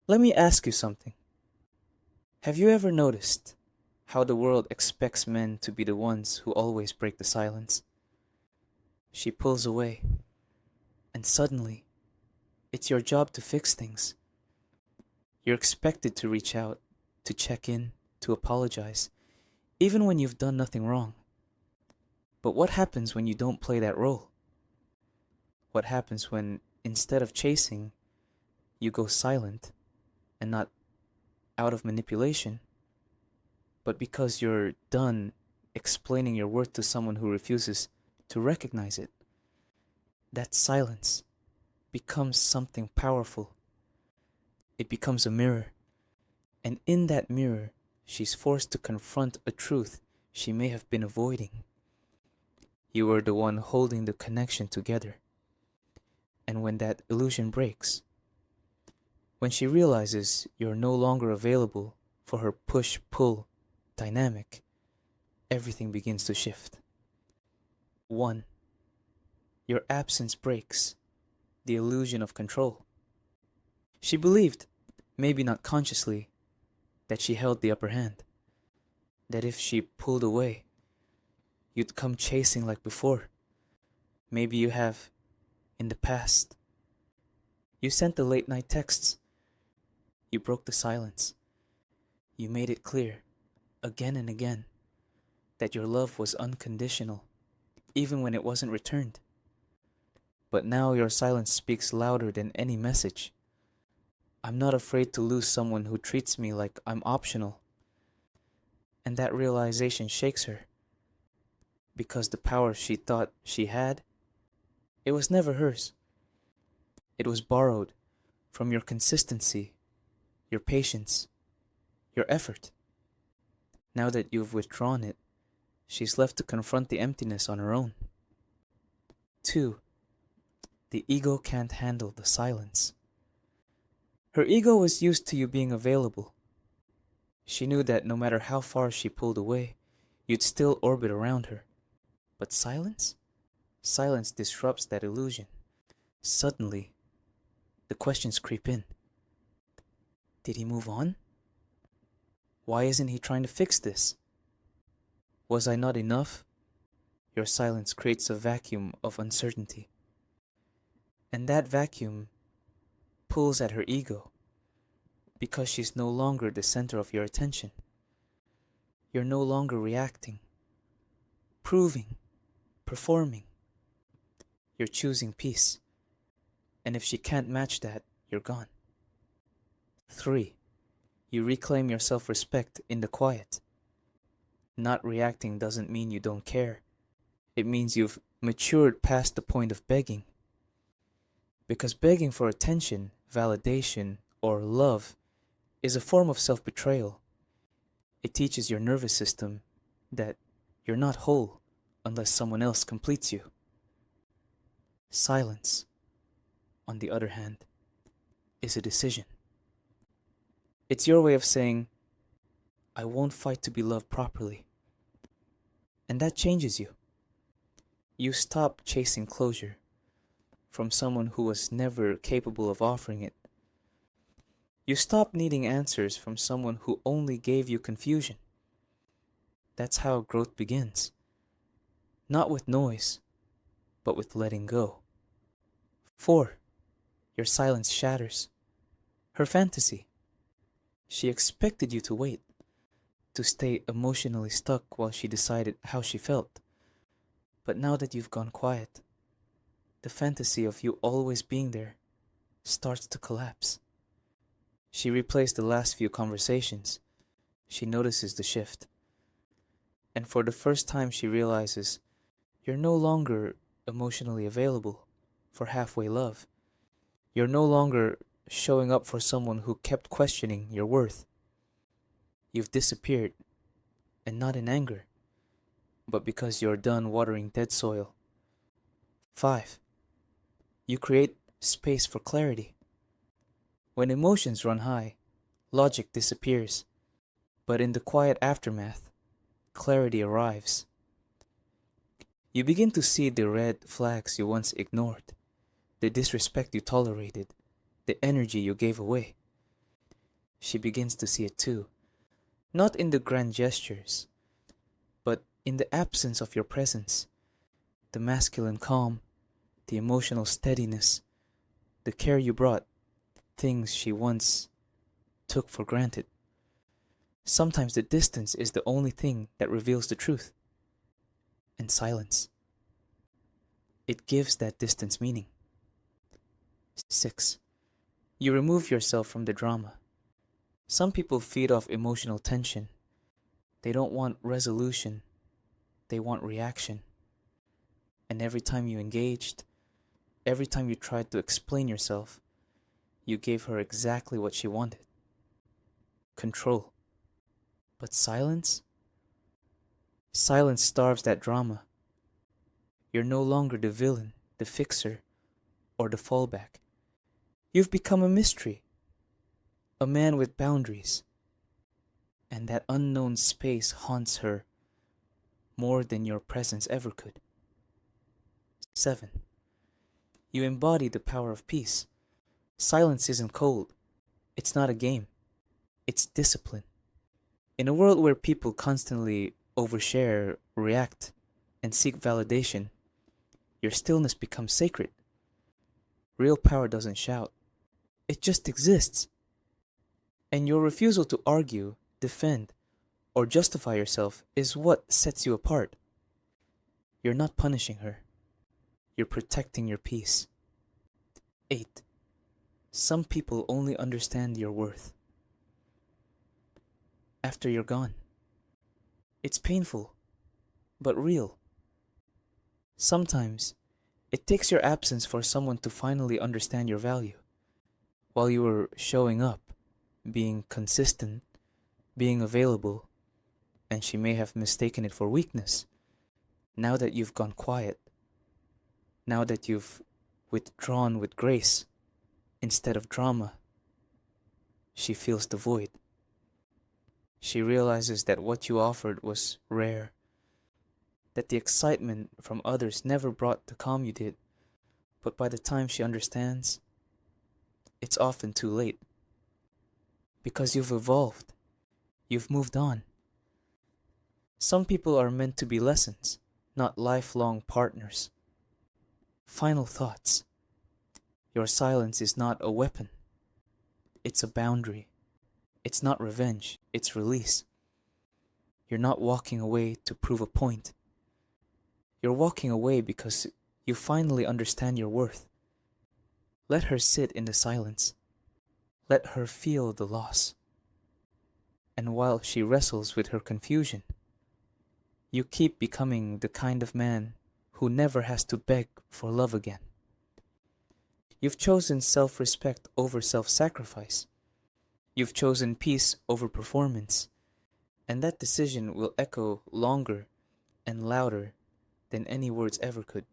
Let me ask you something. Have you ever noticed how the world expects men to be the ones who always break the silence? She pulls away, and suddenly, it's your job to fix things. You're expected to reach out, to check in, to apologize, even when you've done nothing wrong. But what happens when you don't play that role? What happens when, instead of chasing, you go silent, and not out of manipulation, but because you're done explaining your worth to someone who refuses to recognize it? That silence becomes something powerful. It becomes a mirror, and in that mirror, she's forced to confront a truth she may have been avoiding. You were the one holding the connection together. And when that illusion breaks, when she realizes you're no longer available for her push-pull dynamic, everything begins to shift. 1. Your absence breaks the illusion of control. She believed, maybe not consciously, that she held the upper hand. That if she pulled away, you'd come chasing like before. Maybe you have in the past. You sent the late night texts. You broke the silence. You made it clear, again and again, that your love was unconditional, even when it wasn't returned. But now your silence speaks louder than any message. I'm not afraid to lose someone who treats me like I'm optional. And that realization shakes her, because the power she thought she had, it was never hers. It was borrowed from your consistency, your patience, your effort. Now that you've withdrawn it, she's left to confront the emptiness on her own. 2. The ego can't handle the silence. Her ego was used to you being available. She knew that no matter how far she pulled away, you'd still orbit around her. But silence? Silence disrupts that illusion. Suddenly, the questions creep in. Did he move on? Why isn't he trying to fix this? Was I not enough? Your silence creates a vacuum of uncertainty. And that vacuum pulls at her ego, because she's no longer the center of your attention. You're no longer reacting, proving, performing. You're choosing peace. And if she can't match that, you're gone. 3. You reclaim your self-respect in the quiet. Not reacting doesn't mean you don't care. It means you've matured past the point of begging. Because begging for attention, validation, or love is a form of self-betrayal. It teaches your nervous system that you're not whole unless someone else completes you. Silence, on the other hand, is a decision. It's your way of saying, I won't fight to be loved properly. And that changes you. You stop chasing closure from someone who was never capable of offering it. You stop needing answers from someone who only gave you confusion. That's how growth begins. Not with noise, but with letting go. 4. Your silence shatters her fantasy. She expected you to wait, to stay emotionally stuck while she decided how she felt. But now that you've gone quiet, the fantasy of you always being there starts to collapse. She replays the last few conversations. She notices the shift. And for the first time she realizes you're no longer emotionally available for halfway love. You're no longer showing up for someone who kept questioning your worth. You've disappeared, and not in anger, but because you're done watering dead soil. 5. You create space for clarity. When emotions run high, logic disappears. But in the quiet aftermath, clarity arrives. You begin to see the red flags you once ignored, the disrespect you tolerated, the energy you gave away. She begins to see it too, not in the grand gestures, but in the absence of your presence, the masculine calm, the emotional steadiness, the care you brought, things she once took for granted. Sometimes the distance is the only thing that reveals the truth. And silence. It gives that distance meaning. 6. You remove yourself from the drama. Some people feed off emotional tension. They don't want resolution. They want reaction. And every time you engaged, every time you tried to explain yourself, you gave her exactly what she wanted. Control. But silence? Silence starves that drama. You're no longer the villain, the fixer, or the fallback. You've become a mystery, a man with boundaries. And that unknown space haunts her more than your presence ever could. 7. You embody the power of peace. Silence isn't cold. It's not a game. It's discipline. In a world where people constantly overshare, react, and seek validation, your stillness becomes sacred. Real power doesn't shout. It just exists. And your refusal to argue, defend, or justify yourself is what sets you apart. You're not punishing her. You're protecting your peace. 8. Some people only understand your worth after you're gone. It's painful, but real. Sometimes, it takes your absence for someone to finally understand your value. While you were showing up, being consistent, being available, and she may have mistaken it for weakness. Now that you've gone quiet, now that you've withdrawn with grace instead of drama, she feels the void. She realizes that what you offered was rare, that the excitement from others never brought the calm you did, but by the time she understands, it's often too late. Because you've evolved, you've moved on. Some people are meant to be lessons, not lifelong partners. Final thoughts. Your silence is not a weapon. It's a boundary. It's not revenge, it's release. You're not walking away to prove a point. You're walking away because you finally understand your worth. Let her sit in the silence. Let her feel the loss. And while she wrestles with her confusion, you keep becoming the kind of man who never has to beg for love again. You've chosen self-respect over self-sacrifice. You've chosen peace over performance. And that decision will echo longer and louder than any words ever could.